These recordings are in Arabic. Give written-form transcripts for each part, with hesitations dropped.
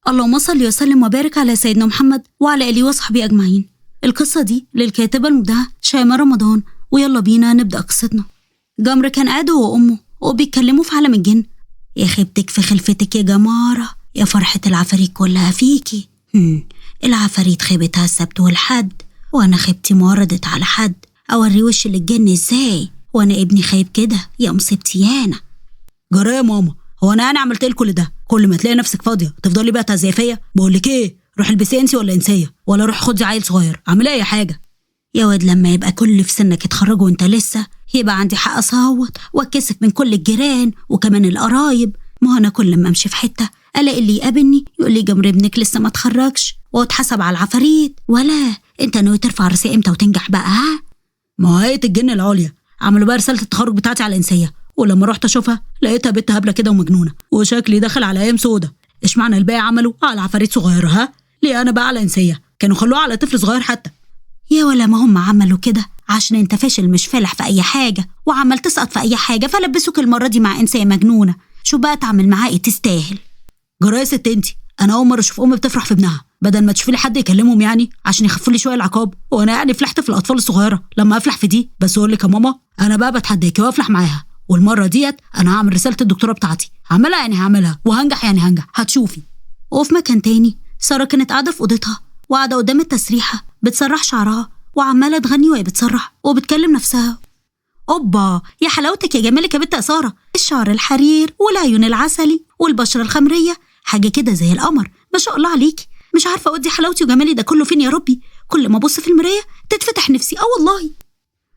اللهم صل وسلم وبارك على سيدنا محمد وعلى آله وصحبه أجمعين. القصة دي للكاتبة المبدعة شيماء رمضان، ويلا بينا نبدأ قصتنا. جمر كان قاعد هو وأمه وبيتكلموا في عالم الجن. يا خيبتك في خلفتك يا جمارة، يا فرحة العفاريت كلها فيكي. العفاريت خيبتها السبت والحد، وأنا خيبتي ما وردت على حد. أوري وش للجن إزاي وأنا ابني خايب كده؟ يا مصيبتي يانا. جرى يا ماما، هو أنا عملت لك كل ده؟ كل ما تلاقي نفسك فاضية تفضلي بقى تعزية فيا؟ بقولك إيه، روح البسي انسي ولا انسية، ولا روح خدي عيل صغير، اعملي أي حاجة. يا واد لما يبقى كل في سنك يتخرجوا وانت لسه، يبقى عندي حق اصوت واتكسف من كل الجيران وكمان القرايب. ما انا كل ما امشي في حته الاقي اللي يقابلني يقول لي جمر ابنك لسه ما اتخرجش واتحسب على العفاريت. ولا انت ناوي ترفع راسي امتى وتنجح بقى؟ ها، ما هيئة الجن العليا عملوا بقى رسالة التخرج بتاعتي على الانسية، ولما رحت اشوفها لقيتها بنت هبله كده ومجنونه، وشكلي داخل على ايام سودا. ايش معنى الباقي عملوا على عفاريت صغيره؟ ها، ليه انا بقى على انسيه؟ كانوا خلوها على طفل صغير حتى. يا ولا ما هم عملوا كده عشان انت فاشل مش فالح في اي حاجه وعمال تسقط في اي حاجه، فلبسوك المره دي مع انسيه مجنونه. شو بقى تعمل معاه ايه؟ تستاهل. جرايه ست انتي، انا اول مره اشوف ام بتفرح في ابنها، بدل ما تشوفي لي حد يكلمهم يعني عشان يخفوا لي شويه العقاب. وانا يعني فلحت في الاطفال الصغيره لما افلح في دي؟ بس اقول لك يا ماما، انا بقى بتحداكي وافلح معاها، والمره ديت انا هعمل رساله الدكتوره بتاعتي، هعملها يعني هعملها، وهنجح يعني هنجح، هتشوفي. وفي مكان تاني ساره كانت قاعده في اوضتها وقاعده قدام التسريحه بتسرح شعرها وعماله تغني وهي بتسرح وبتكلم نفسها. اوبا يا حلاوتك يا جمالك يا بنت يا ساره، الشعر الحرير والعيون العسلي والبشره الخمريه، حاجه كده زي القمر، ما شاء الله عليكي. مش عارفه اودي حلاوتي وجمالي ده كله فين يا ربي؟ كل ما ابص في المرايه تتفتح نفسي. والله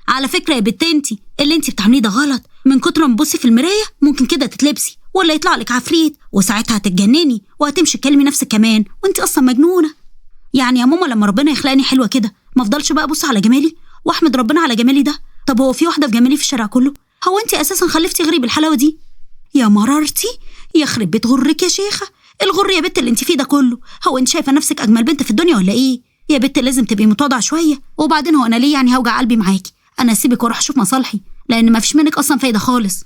على فكره يا بنت انتي، اللي انتي بتعمليه ده غلط. من كتر ما تبصي في المرايه ممكن كده تتلبسي ولا يطلع لك عفريت، وساعتها هتتجنني وهتمشي تكلمي نفسك كمان وانتي اصلا مجنونه. يعني يا ماما لما ربنا يخلقني حلوه كده ما افضلش بقى ابص على جمالي واحمد ربنا على جمالي ده؟ طب هو في واحده في جمالي في الشارع كله؟ هو انتي اساسا خلفتي غريب الحلاوه دي؟ يا مرارتي، يخرب بيت غرك يا شيخه. الغر يا بنت اللي انتي فيه ده كله؟ هو انت شايفه نفسك اجمل بنت في الدنيا ولا ايه؟ يا بنت لازم تبقي متواضعه شويه. وبعدين هو انا ليه يعني هوجع قلبي معاكي؟ انا اسيبك واروح اشوف مصالحي، لان ما فيش منك اصلا فايده خالص.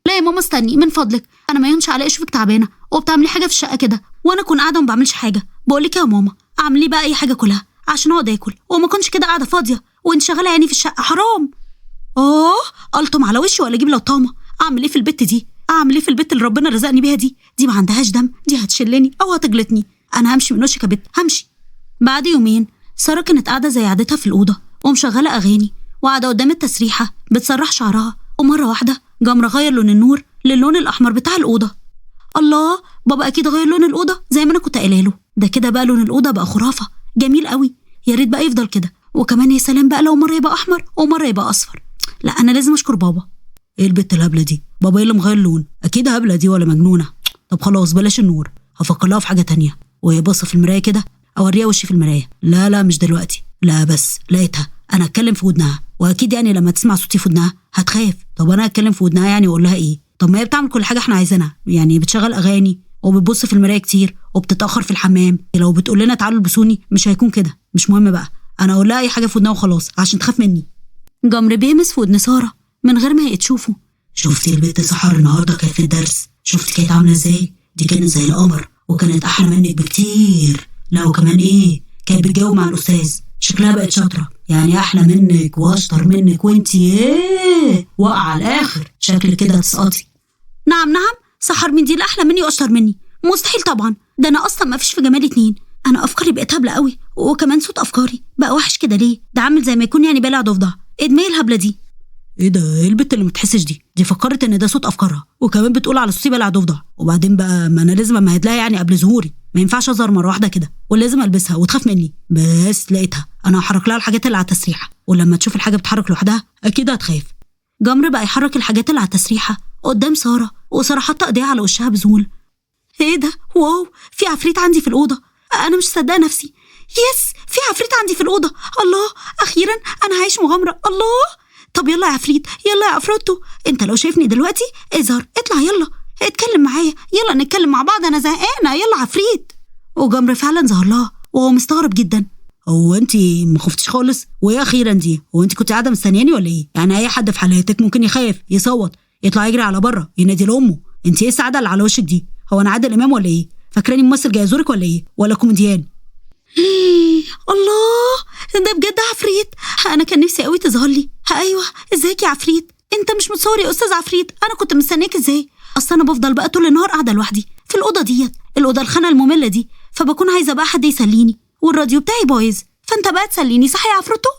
لا يا ماما استني من فضلك، انا ما يهونش عليا اشوفك تعبانه وبتعملي حاجه في الشقه كده وانا اكون قاعده وما بعملش حاجه. بقول لك يا ماما اعملي بقى اي حاجه كلها عشان اقعد اكل، وما كنتش كده قاعده فاضيه وانت شغاله يعني في الشقه، حرام. الطم على وشي ولا اجيب لو طامه؟ اعمل ايه في البت دي؟ اعمل ايه في البت اللي ربنا رزقني بيها دي؟ دي ما عندهاش دم، دي هتشلني او هتجلطني. انا همشي من وشك يا بت، همشي. بعد يومين ساره كانت قاعده زي عادتها في الاوضه ومشغله اغاني وقاعده قدام التسريحه بتسرح شعرها، ومره واحده جمره غير لون النور للون الاحمر بتاع الاوضه. الله، بابا اكيد غير لون الاوضه زي ما انا كنت قايله له. ده كده بقى لون الاوضه بقى خرافه، جميل قوي. يا ريت بقى يفضل كده، وكمان يا سلام بقى لو مره يبقى احمر ومره يبقى اصفر. لا انا لازم اشكر بابا. ايه البت الهبله دي؟ بابا ايه اللي مغير لون؟ اكيد هبله دي ولا مجنونه. طب خلاص بلاش النور، هفكر لها في حاجه تانية. وهي باصه في المرايه كده اوريها وشي في المرايه. لا مش دلوقتي، لا بس لقيتها. انا هتكلم في ودنها، واكيد يعني لما تسمع صوتي في ودنها هتخاف. طب انا هتكلم في ودنها يعني واقول لها ايه؟ طب ما هي بتعمل كل حاجه احنا عايزينها، يعني بتشغل اغاني وبتبص في المرايه كتير وبتتاخر في الحمام. لو بتقول لنا تعالوا البسوني مش هيكون كده. مش مهم بقى، انا اقول لها اي حاجه في ودنها وخلاص عشان تخاف مني. جمر بيمس في ودن ساره من غير ما هي تشوفه. شفتي البت سحر النهارده كانت في الدرس؟ شفتي كانت عامله ازاي؟ دي كانت زي القمر وكانت احلى منك بكتير. لا وكمان ايه، كانت بتجاوب مع الاستاذ، شكلها بقت شاطره، يعني احلى منك واشطر منك، وانتي ايه واقعه على الاخر، شكلك كده هتسقطي. نعم سحر من دي اللي احلى مني واشطر مني؟ مستحيل طبعا، ده انا اصلا ما فيش في جمالي اتنين. انا افكاري بقت هبله قوي، وكمان صوت افكاري بقى وحش كده. ليه؟ ده عامل زي ما يكون يعني بالع ضفدع. ايه دماغي الهبله دي؟ ايه ده؟ ايه البت اللي متحسش دي فكرت ان ده صوت افكارها، وكمان بتقول على صوتي بالع ضفدع. وبعدين بقى ما انا لازم امهد لها يعني قبل ظهوري، ما ينفعش اظهر مره واحده كده، ولازم البسها وتخاف مني. بس لقيتها، انا هحرك لها الحاجات اللي على التسريحه، ولما تشوف الحاجه بتتحرك لوحدها اكيد هتخاف. جمر بقى يحرك الحاجات اللي على التسريحه قدام ساره، وساره حاطه ايديها على وشها بذهول. ايه ده؟ واو، في عفريت عندي في الاوضه. انا مش مصدقه نفسي. يس، في عفريت عندي في الاوضه. الله، اخيرا انا هعيش مغامره. الله، طب يلا يا عفريت، يلا يا عفروتو، انت لو شايفني دلوقتي اظهر، اطلع يلا اتكلم معايا، يلا نتكلم مع بعض، انا زهقانه، يلا عفريت. وجمر فعلا ظهر لها وهو مستغرب جدا. هو انتي ما خفتيش خالص؟ وايه اخيرا دي؟ هو انتي كنت قاعده مستنياني ولا ايه؟ يعني اي حد في حالتك ممكن يخاف، يصوت، يطلع يجري على بره، ينادي لامه. انتي ايه السعاده اللي على وشك دي؟ هو انا عادل امام ولا ايه؟ فاكراني ممثل جاي ازورك ولا ايه؟ ولا كوميديان؟ الله، ده بجد عفريت. انا كان نفسي قوي تظهر لي. ايوه، ازيك يا عفريت؟ انت مش متصور يا استاذ عفريت؟ انا كنت مستنياك ازاي؟ اصل انا بفضل بقى طول النهار قاعده لوحدي في الاوضه ديت، الاوضه الخانه الممله دي، فبكون عايزه بقى حد يسليني، والراديو بتاعي بايظ، فانت بقى تسليني، صح يا عفروتو؟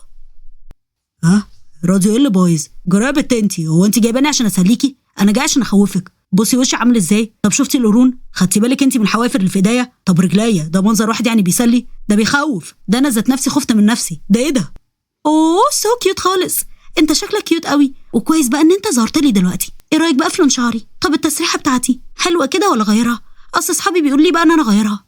ها؟ راديو ايه اللي بايظ؟ جرابة انتي، هو انتي جايباني عشان اسليكي؟ انا جاي عشان اخوفك. بصي وشي عامل ازاي؟ طب شفتي القرون؟ خدتي بالك انتي من الحوافر اللي في ايديا؟ طب رجليا، ده منظر واحد يعني بيسلي؟ ده بيخوف. ده انا ذات نفسي خفت من نفسي. ده ايه ده؟ اوه، سو كيوت خالص. انت شكلك كيوت قوي، وكويس بقى ان انت ظهرت لي دلوقتي. ايه رايك بقى في لون شعري؟ طب التسريحه بتاعتي حلوه كده ولا غيرها؟ اصل اصحابي بيقولوا لي بقى ان انا غيرها.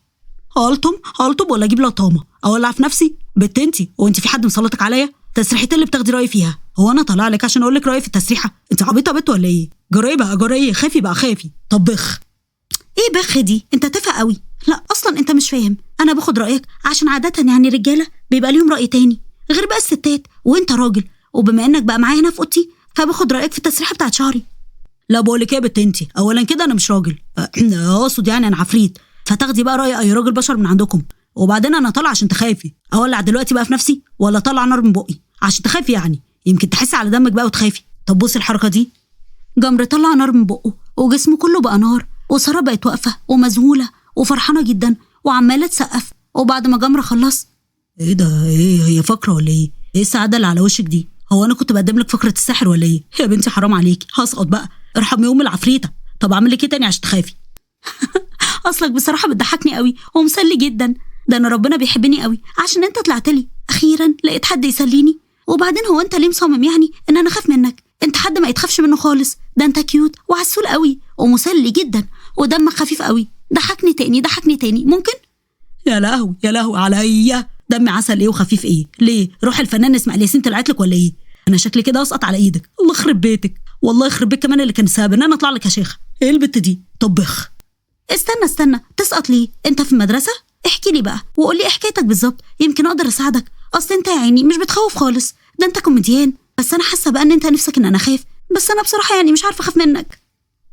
هلطم ولا اجيب لطامه اولع في نفسي؟ بنت انتي، هو انتي في حد مسلطك عليا؟ تسريحتي اللي بتاخدي رايي فيها، هو انا طالع لك عشان اقول لك رايي في التسريحه؟ انت عبيطه بنت ولا ايه؟ جري خافي بقى خافي. طب بخ. ايه بخ دي؟ انت تافه قوي. لا اصلا انت مش فاهم، انا باخد رايك عشان عاده يعني الرجاله بيبقى ليهم راي تاني غير بقى الستات، وانت راجل، وبما انك بقى معايا هنا في اوضتي فباخد رايك في التسريحه بتاعت شعري. لا بقول لك ايه يا بنت انتي، اولا كده انا مش راجل، اقصد يعني انا عفريت، فتاخدي بقى راي اي راجل بشر من عندكم. وبعدين انا طالعه عشان تخافي. اولع دلوقتي بقى في نفسي ولا طالع نار من بقي عشان تخافي؟ يعني يمكن تحسي على دمك بقى وتخافي. طب بصي الحركه دي. جمر طلع نار من بقه وجسمه كله بقى نار، وساره بقت واقفه ومذهوله وفرحانه جدا وعماله تسقف. وبعد ما جمر خلص، ايه ده؟ ايه هي فقره ولا ايه؟ ايه السعاده اللي على وشك دي؟ هو انا كنت بقدم لك فقره السحر ولا ايه؟ يا بنتي حرام عليكي، هسقط بقى، ارحمي ام العفريته. طب اعمل لك ايه تاني عشان تخافي؟ اصلك بصراحه بتضحكني قوي ومسلي جدا. ده انا ربنا بيحبني قوي عشان انت طلعت لي اخيرا، لقيت حد يسليني. وبعدين هو انت ليه مصمم يعني ان انا اخاف منك؟ انت حد ما يتخافش منه خالص، ده انت كيوت وعسول قوي ومسلي جدا ودمك خفيف قوي. ضحكني تاني ممكن؟ يا لهوي عليا، دمي عسل ايه وخفيف ايه؟ ليه؟ روح الفنان اسماعيل ياسين طلعت لك ولا ايه؟ انا شكلي كده اسقط على ايدك. الله يخرب بيتك، والله يخرب بيت كمان اللي كان سبب ان انا اطلع لك يا شيخه. ايه البت دي؟ طبخ. استنى، تسقط ليه؟ انت في المدرسه؟ احكي لي بقى وقول لي ايه حكايتك بالظبط، يمكن اقدر اساعدك. اصل انت يا عيني مش بتخوف خالص، ده انت كوميديان. بس انا حاسه بقى ان انت نفسك ان انا اخاف، بس انا بصراحه يعني مش عارفه اخاف منك.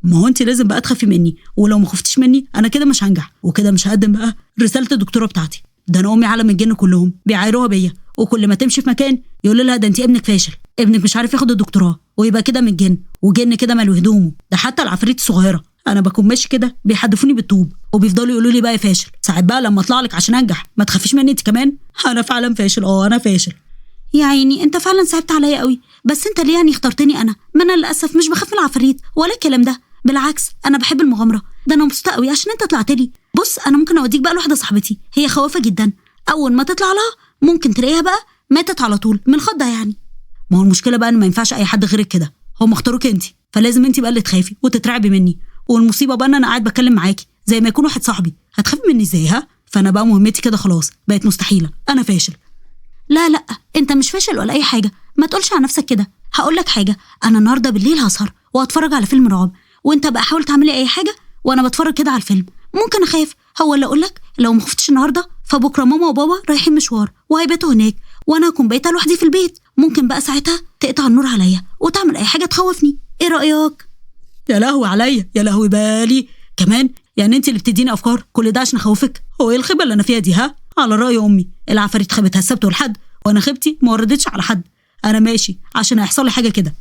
ما هو انت لازم بقى تخافي مني، ولو ما خفتيش مني انا كده مش هنجح، وكده مش هقدم بقى رساله الدكتوراه بتاعتي. ده انا امي عالم الجن كلهم بيعايروها بيا، وكل ما تمشي في مكان يقول لها ده انت ابنك فاشل، ابنك مش عارف ياخد الدكتوراه، ويبقى كده من الجن، وجن كده ماله هدومه. ده حتى العفاريت الصغيره انا بكون ماشي كده بيحدفوني بالطوب وبيفضلوا يقولوا لي بقى فاشل. ساعات بقى لما اطلع لك عشان انجح ما تخافيش مني انت كمان. انا فعلا فاشل، انا فاشل. يا عيني انت فعلا صعبت عليا قوي، بس انت ليه يعني اخترتني انا؟ ما انا للاسف مش بخاف من العفاريت ولا الكلام ده، بالعكس انا بحب المغامره. ده انا مبسوطه قوي عشان انت طلعت لي. بص انا ممكن اوديك بقى لواحده صاحبتي، هي خوافه جدا، اول ما تطلع لها ممكن تلاقيها بقى ماتت على طول من الخضه يعني. ما هو المشكله بقى ان ما ينفعش اي حد غيرك كده، هم اختاروك انت، فلازم انت بقى اللي تخافي وتترعبي مني. والمصيبه بقى ان انا قاعد بتكلم معاكي زي ما يكون واحد صاحبي، هتخافي مني ازاي؟ ها؟ فانا بقى مهمتي كده خلاص بقت مستحيله، انا فاشل. لا انت مش فاشل ولا اي حاجه، ما تقولش على نفسك كده. هقول لك حاجه، انا النهارده بالليل هسهر وهتفرج على فيلم رعب، وانت بقى حاول تعملي اي حاجه وانا بتفرج كده على الفيلم. ممكن اخاف، هو اللي اقول لك لو ما خفتش النهارده فبكره ماما وبابا رايحين مشوار وهيباتوا هناك، وانا هكون بايته لوحدي في البيت. ممكن بقى ساعتها تقطع النور عليا وتعمل اي حاجه تخوفني. ايه رايك؟ يا لهوي عليا، يا لهوي بالي كمان. يعني انت اللي بتديني افكار كل ده عشان اخوفك؟ هو ايه الخيبه اللي انا فيها دي؟ ها؟ على راي امي العفاريت خابتها السبت والحد، وانا خيبتي ما وردتش على حد. انا ماشي عشان هيحصل لي حاجه كده.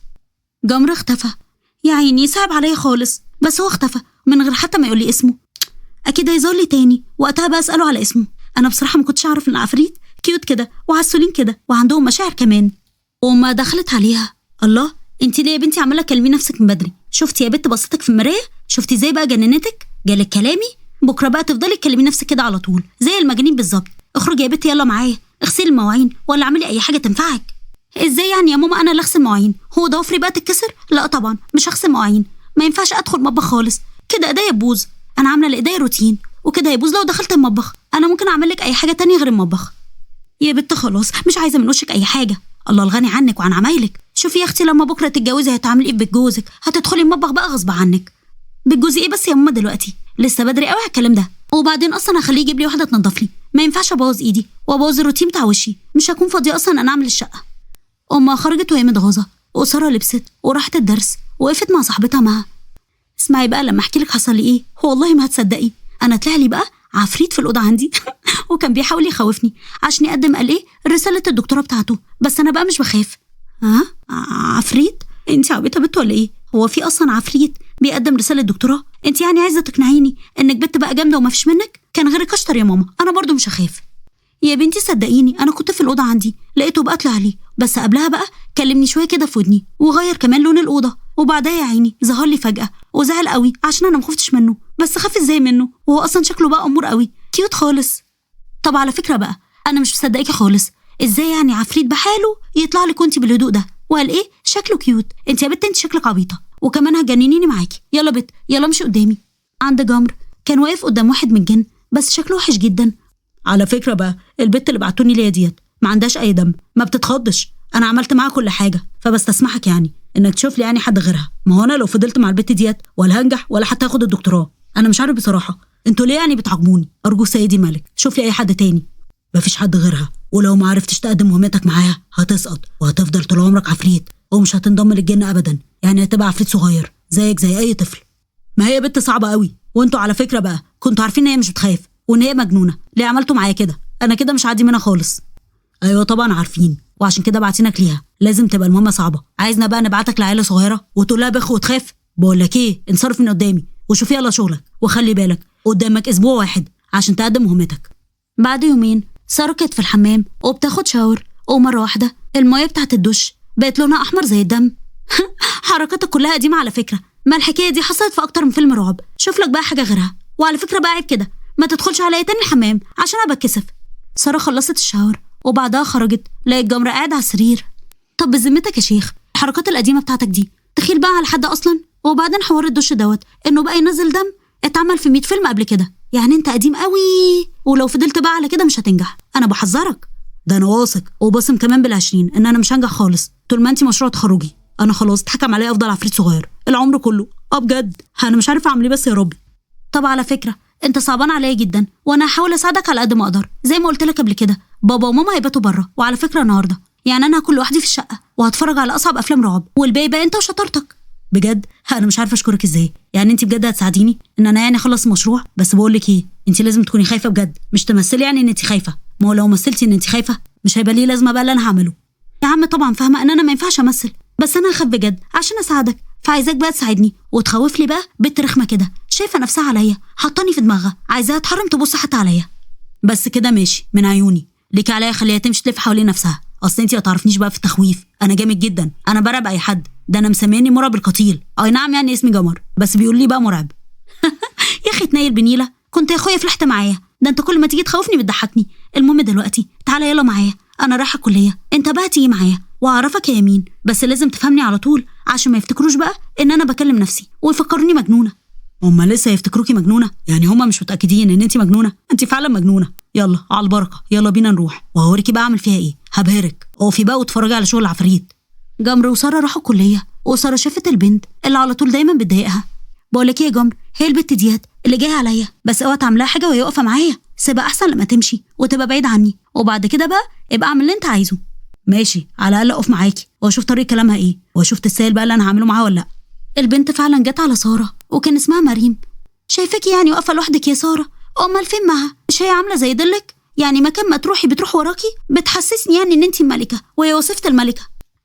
جمر اختفى يا عيني، صعب عليا خالص، بس هو اختفى من غير حتى ما يقول لي اسمه. اكيد هيظهر لي تاني، وقتها بقى اساله على اسمه. انا بصراحه ما كنتش اعرف ان العفاريت كيوت كده وعسولين كده وعندهم مشاعر كمان. وما دخلت عليها، الله انت ليه يا بنتي عماله تكلمي نفسك من بدري؟ شفتي يا بنت بصتك في المرايه؟ شفتي ازاي بقى جننتك؟ جالك كلامي؟ بكره بقى تفضلي تكلمي نفسك كده على طول زي المجانين بالظبط. اخرجي يا بنتي يلا معايا، اغسلي المواعين ولا اعملي اي حاجه تنفعك. ازاي يعني يا ماما انا اللي اغسل مواعين؟ هو ضوافري بقى تتكسر؟ لا طبعا مش هغسل مواعين، ما ينفعش ادخل مطبخ خالص، كده ايديا تبوظ. انا عامله لايديا روتين وكده هيبوظ لو دخلت المطبخ. انا ممكن اعمل لك اي حاجه تانية غير المطبخ. يا بنت خلاص مش عايزه من وشك اي حاجه، الله الغني عنك وعن عمايلك. شوفي يا اختي لما بكره تتجوزي هتعملي ايه ببيت جوزك؟ هتدخلي المطبخ بقى غصب عنك. بيت جوزي ايه بس يا ماما دلوقتي؟ لسه بدري قوي على الكلام ده. وبعدين اصلا هخليه يجيب لي واحده تنظف لي، ما ينفعش ابوظ ايدي وابوظ الروتين بتاع وشي، مش هكون فاضيه اصلا انا اعمل الشقه. امها خرجت وهي متغاظه، وساره لبست وراحت الدرس وقفت مع صاحبتها معاها. اسمعي بقى لما احكي لك حصل لي ايه، والله ما هتصدقي. انا طلع لي بقى عفريت في الاوضه عندي وكان بيحاول يخوفني عشان يقدم قال ايه رساله الدكتوراه بتاعته، بس انا بقى مش بخاف. ها عفريت؟ انت عبيطه بنت ولا ايه؟ هو في اصلا عفريت بيقدم رساله دكتوراه؟ انت يعني عايزه تقنعيني انك بنت بقى جامده وما فيش منك؟ كان غيرك اشطر يا ماما، انا برضو مش هخاف. يا بنتي صدقيني انا كنت في الاوضه عندي لقيته بقى طلع لي، بس قبلها بقى كلمني شويه كده في ودني وغير كمان لون الاوضه، وبعدها يا عيني ظهر لي فجاه وزعل قوي عشان انا ما خفتش منه. بس خاف ازاي منه وهو اصلا شكله بقى امور قوي كيوت خالص. طب على فكره بقى انا مش مصدقاكي خالص، ازاي يعني عفريت بحاله يطلع لك وانت بالهدوء ده؟ وقال ايه شكله كيوت؟ انت يا بت انت شكلك عبيطه وكمان هتجننيني معاكي. يلا بت يلا مشي قدامي. عند جمر كان واقف قدام واحد من الجن بس شكله وحش جدا. على فكره بقى البت اللي بعتوني ليا ديت ما عندهاش اي دم، ما بتتخضش، انا عملت معاها كل حاجه، فبستسمحك يعني انك تشوف لي يعني حد غيرها. ما هو انا لو فضلت مع البت ديت ولا هنجح ولا حتى هاخد الدكتوراه. انا مش عارف بصراحه انتوا ليه يعني بتعاقبوني. ارجو سيدي مالك شوف لي اي حد تاني. مفيش حد غيرها، ولو ما عرفتش تقدم مهمتك معاها هتسقط وهتفضل طول عمرك عفريت ومش هتنضم للجن ابدا، يعني هتبقى عفريت صغير زيك زي اي طفل. ما هي بنت صعبه قوي، وانتوا على فكره بقى كنتوا عارفين ان هي مش بتخاف وان هي مجنونه، ليه عملتوا معايا كده؟ انا كده مش عادي منها خالص. ايوه طبعا عارفين، وعشان كده بعتينك ليها، لازم تبقى المهمه صعبه. عايزنا بقى نبعتك لعيله صغيره وتقول لها بخ وتخاف؟ بقول لك ايه، انصرف من قدامي وشوف يلا شغلك، وخلي بالك قدامك اسبوع واحد عشان تقدم مهمتك. بعد يومين ساره كانت في الحمام وبتاخد شاور، ومره واحده الميه بتاعت الدش بقت لونها احمر زي الدم. حركاتك كلها قديمه على فكره، ما الحكايه دي حصلت في اكتر من فيلم رعب. شوف لك بقى حاجه غيرها، وعلى فكره بقى عيب كده ما تدخلش عليا تاني الحمام عشان انا بتكسف. ساره خلصت الشاور وبعدها خرجت لقيت جمر قاعد على السرير. طب بذمتك يا شيخ الحركات القديمه بتاعتك دي تخيل بقى على حد اصلا؟ وبعدين حوار الدش دوت انه بقى ينزل دم اتعمل في 100 فيلم قبل كده، يعني انت قديم قوي ولو فضلت بقى على كده مش هتنجح، انا بحذرك. ده انا واثق وبصم كمان بال20 ان انا مش هنجح خالص طول ما انت مشروع تخرجي. انا خلاص اتحكم عليا افضل عفريت صغير العمر كله. بجد انا مش عارفه اعمل ايه بس يا ربي. طب على فكره انت صعبان عليا جدا وانا هحاول اساعدك على قد ما اقدر. زي ما قلت لك قبل كده بابا وماما هيباتوا بره، وعلى فكره النهارده يعني انا هكون لوحدي في الشقه وهتفرج على اصعب افلام رعب، والباقي بقى انت وشطارتك. بجد انا مش عارفه اشكرك ازاي، يعني انت بجد هتساعديني ان انا يعني اخلص المشروع؟ بس بقول لك ايه، انت لازم تكوني خايفه بجد، مش تمثلي يعني ان انت خايفه. ما هو لو مثلتي ان انت خايفه مش هيبقى ليه لازمه بقى اللي انا هعمله. يا عم طبعا فاهمه ان انا ما ينفعش امثل، بس انا هخاف بجد عشان اساعدك، فعايزاك بقى تساعدني وتخوف لي بقى بنت رخمه كده شايفه نفسها عليا حطاني في دماغها عايزاها تحرم تبص حتى عليا. بس كده ماشي من عيوني، ليكي عليا خليها تمشي تلف حوالين نفسها. اصل انت ما تعرفنيش بقى في التخويف، انا جامد جدا، انا برعب اي حد، ده انا مسميني مرعب القتيل. اي نعم يعني اسمي جمر بس بيقول لي بقى مرعب. يا اخي تنيل بنيله، كنت يا اخويا فلحت معايا، ده انت كل ما تيجي تخوفني بتضحكني. المهم دلوقتي تعالى يلا معايا، انا رايحه الكليه، انت بقى تيجي معايا واعرفك يا يمين، بس لازم تفهمني على طول عشان ما يفتكروش بقى ان انا بكلم نفسي ويفكروني مجنونه. هما لسه يفتكروكي مجنونه؟ يعني هما مش متاكدين ان انت مجنونه؟ انت فعلا مجنونه. يلا على البركه، يلا بينا نروح وهوريكي بقى اعمل فيها ايه، هبهرك. اقفي بقى واتفرجي على شغل العفاريت. جمر وساره راحوا الكليه، وساره شافت البنت اللي على طول دايما بتضايقها. بقول لك ايه يا جمر، هي البت ديت اللي جايه عليا، بس اوعى تعملها حاجه وهي واقفه معايا، سيبها احسن لما تمشي وتبقى بعيد عني، وبعد كده بقى ابقى اعمل اللي انت عايزه. ماشي، على الاقل اقف معاكي واشوف طريق كلامها ايه، واشوف تستاهل بقى اللي انا هعمله معاها ولا لا. البنت فعلا جت على ساره وكان اسمها مريم. شايفاكي يعني واقفه لوحدك يا ساره، امال فين معها؟ مش هي عامله زي دلك؟ يعني مكان ما تروحي بتروح وراكي، بتحسسني يعني ان انت الملكه وهي وصيفه الملكه.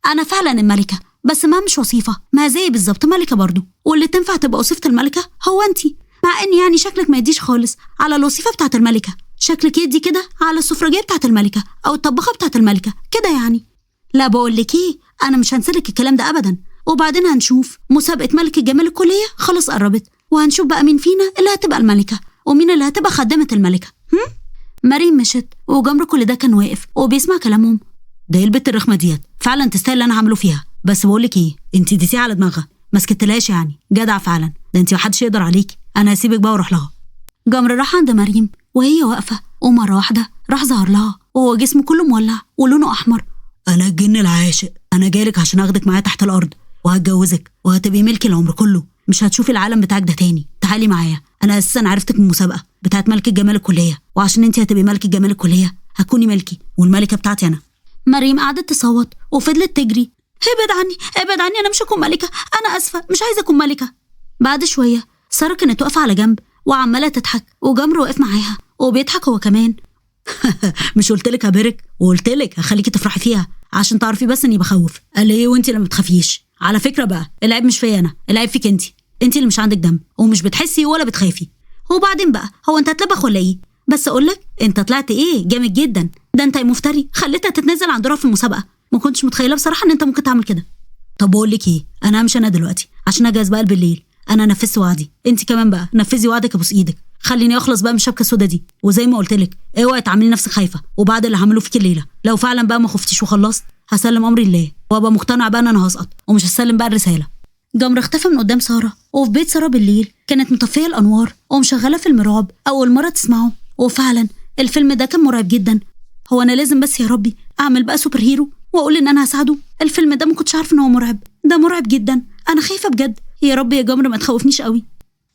انا فعلا الملكه، بس ما مش وصيفه، ما زي بالظبط ملكه برضو، واللي تنفع تبقى وصيفه الملكه هو انت، مع ان يعني شكلك ما يديش خالص على الوصيفه بتاعه الملكه، شكلك يدي كده على السفرجيه بتاعه الملكه او الطباخه بتاعه الملكه كده يعني. لا بقول لك ايه، انا مش هنسلك الكلام ده ابدا، وبعدين هنشوف مسابقه ملك الجمال الكليه خلاص قربت، وهنشوف بقى مين فينا اللي هتبقى الملكه ومين اللي هتبقى خدامه الملكه. مريم مشت وجمر كل ده كان واقف وبيسمع كلامهم. ده البت الرخمه ديت فعلا تستاهل اللي انا هعمله فيها، بس بقول لك ايه، انت اديتيها على دماغها ما سكتلهاش، يعني جدع فعلا، ده انت محدش يقدر عليكي. انا هسيبك بقى واروح لها. جمر راح عند مريم وهي واقفه، ومره واحده راح ظهر لها وهو جسمه كله مولع ولونه احمر. انا الجن العاشق، انا جايلك عشان اخدك معايا تحت الارض وهتجوزك وهتبقي ملكي العمر كله، مش هتشوفي العالم بتاعك ده تاني. تعالي معايا، انا اساسا عرفتك من المسابقه بتاعت ملك الجمال الكليه، وعشان انت هتبقي ملك الجمال الكليه هتكوني ملكي والملكه بتاعتي انا. مريم قعدت تصوت وفضلت تجري. ابعد عني ابعد عني، انا مش هكون ملكه، انا اسفه مش عايزه اكون ملكه. بعد شويه ساره كانت واقفه على جنب وعمالة تضحك، وجمر واقف معاها وبيضحك هو كمان. مش قلتلك هبرك وقلتلك هخليكي تفرحي فيها عشان تعرفي بس اني بخوف. قال ايه وانتي اللي ما بتخافيش؟ على فكره بقى العيب مش فيا انا، العيب فيك انتي اللي مش عندك دم ومش بتحسي ولا بتخافي. وبعدين بقى هو انت هتلبخ ولا ايه؟ بس اقولك انت طلعت ايه جامد جدا، ده انت يا مفتري خليتها تتنزل عن دورها في المسابقه. ما كنتش متخيله بصراحه ان انت ممكن تعمل كده. طب بقول لك ايه، انا همشي انا دلوقتي عشان اجهز بقى بالليل. انا نفذت وعدي، انتي كمان بقى نفذي وعدك ابوس ايدك، خليني اخلص بقى من الشبكه السودا دي. وزي ما قلت لك اوعي تعملي نفسك خايفه، وبعد اللي هعمله فيك الليله لو فعلا بقى ما خفتيش وخلصت هسلم امري لله وابقى مقتنع بقى ان انا هسقط ومش هسلم بقى الرساله. جمر اختفى من قدام ساره، وفي بيت ساره بالليل كانت مطفيه الانوار ومشغله فيلم رعب اول مره تسمعه، وفعلا الفيلم ده كان مرعب جدا. هو انا لازم بس يا ربي اعمل بقى سوبر هيرو واقول ان انا هساعده؟ الفيلم ده ما كنتش عارفه ان هو مرعب، ده مرعب جدا، انا خايفه بجد. يا رب يا جمر ما تخوفنيش قوي.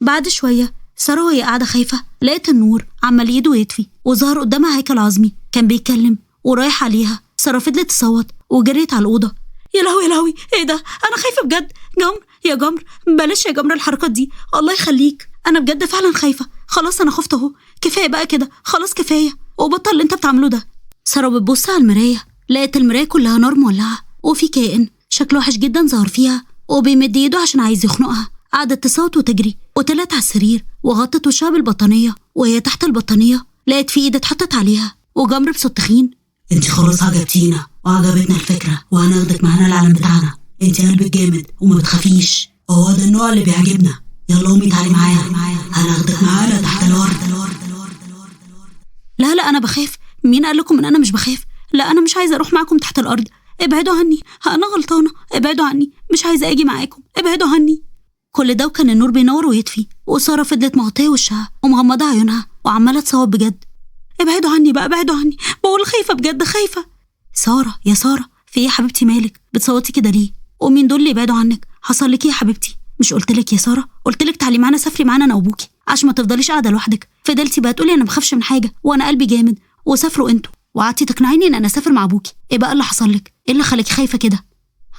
بعد شويه ساره وهي قاعده خايفه لقيت النور عمال ايده يطفي، وظهر قدامها هيكل عظمي كان بيتكلم ورايح عليها. ساره فضلت تصوت وجريت على الاوضه. يا لهوي يا لهوي، ايه ده؟ انا خايفه بجد. جمر يا جمر بلاش يا جمر الحركات دي، الله يخليك، انا بجد فعلا خايفه. خلاص انا خفت اهو، كفايه بقى كده، خلاص كفايه، وبطل اللي انت بتعمله ده. ساره بتبص على المرايه لقيت المرايه كلها نار مولعه، وفي كائن شكله وحش جدا ظهر فيها وبيمد ايده عشان عايز يخنقها. قعدت تصوت وتجري وطلعت على السرير وغطت وشها بالبطانيه، وهي تحت البطانيه لقيت في ايد اتحطت عليها وجمر بصوت تخين. انت خلاص عجبتينا وعجبتنا الفكره وهناخدك معانا العالم بتاعنا. انت قلبك جامد وما بتخافيش، هو ده النوع اللي بيعجبنا. يلا امي تعالي معايا، هناخدك معانا تحت الارض. لا انا بخاف. مين قال لكم ان انا مش بخاف؟ لا انا مش عايزه اروح معاكم تحت الارض، ابعدوا عني، انا غلطانه، ابعدوا عني، مش عايزه اجي معاكم، ابعدوا عني. كل ده وكان النور بينور ويطفي، وساره فضلت مغطيه وشها ومغمضه عيونها وعماله تصوت بجد. ابعدوا عني بقى، ابعدوا عني، بقول خايفه بجد خايفه. ساره يا ساره، في ايه يا حبيبتي مالك بتصوتي كده ليه؟ ومين دول اللي يبعدوا عنك؟ حصل لك ايه يا حبيبتي؟ مش قلت لك يا ساره، قلت لك تعالي معانا، سافري معانا انا وابوكي عشان ما تفضليش قاعده لوحدك. فضلتي بقى تقولي انا بخافش من حاجه وانا قلبي جامد، وسافروا انتوا وقعدتي تقنعيني ان انا اسافر مع ابوكي. ايه بقى اللي حصل لك؟ ايه اللي خلاكي خايفه كده؟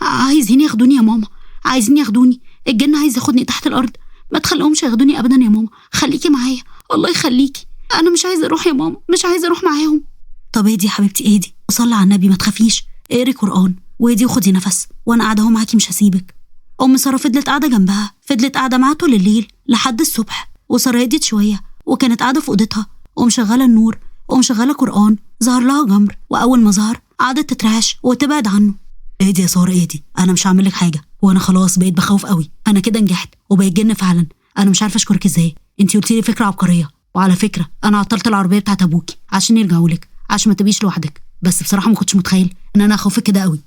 عايزين ياخدوني يا ماما، عايزين ياخدوني، الجن عايز ياخدني تحت الارض. ما تخليهمش ياخدوني ابدا يا ماما، خليكي معايا الله يخليكي، انا مش عايزه اروح يا ماما، مش عايزه اروح معاهم. طب اهدي يا حبيبتي اهدي وصلي على النبي، ما تخافيش، اقري قران واهدي وخدي نفس، وانا قاعده اهو معاكي مش هسيبك. ام ساره فضلت قاعده جنبها، فضلت قاعده معاها طول الليل لحد الصبح. وساره هديت شويه وكانت قاعده في اوضتها ومشغله النور ومشغله قران. ظهر لها جمر، واول ما ظهر قعدت تترعش وتبعد عنه. اهدي يا ساره اهدي، انا مش هعمل لك حاجه، وانا خلاص بقيت بخوف قوي، انا كده نجحت وبقيت جن فعلا. انا مش عارفه اشكرك ازاي، انتي قلتي لي فكره عبقريه. وعلى فكره انا عطلت العربيه بتاعت ابوكي عشان يرجعوا لك عشان ما تبقيش لوحدك، بس بصراحه ما كنتش متخيل ان انا هخوفك كده قوي.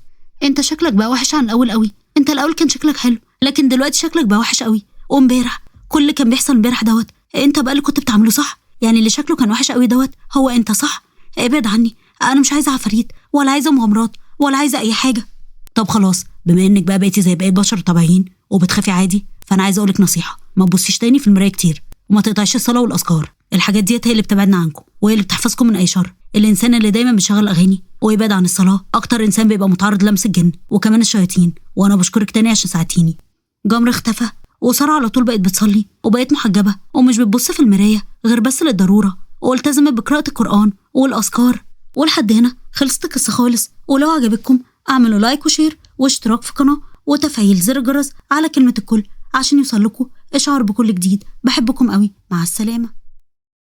انت شكلك بقى وحش عن الاول قوي، انت الاول كان شكلك حلو لكن دلوقتي شكلك بقى وحش قوي. وامبارح كل اللي كان بيحصل امبارح دوت انت بقى اللي كنت بتعمله صح، يعني اللي شكله كان وحش قوي دوت هو انت صح. ابعد عني، انا مش عايزه عفاريت ولا عايزه مغامرات ولا عايزه اي حاجه. طب خلاص، بما انك بقى بقيتي زي بقية بشر طبيعيين وبتخافي عادي، فانا عايزه اقولك نصيحه، ما تبصيش تاني في المرايه كتير وما تقطعيش الصلاه والاذكار. الحاجات ديت هي اللي بتبعدنا عنكم وهي اللي بتحفظكم من اي شر. الانسان اللي دايما بيشغل اغاني ويبعد عن الصلاه اكتر انسان بيبقى متعرض لمس الجن وكمان الشياطين. وانا بشكرك تاني عشان ساعدتيني. جمر اختفى وساره على طول بقت بتصلي وبقت محجبه ومش بتبص في المرايه غير بس للضروره، والتزمت بقراءه القران والاذكار. ولحد هنا خلصت القصه خالص. ولو عجبتكم اعملوا لايك وشير واشتراك في القناه وتفعيل زر الجرس على كلمه الكل عشان يوصل لكم اشعار بكل جديد. بحبكم قوي، مع السلامه.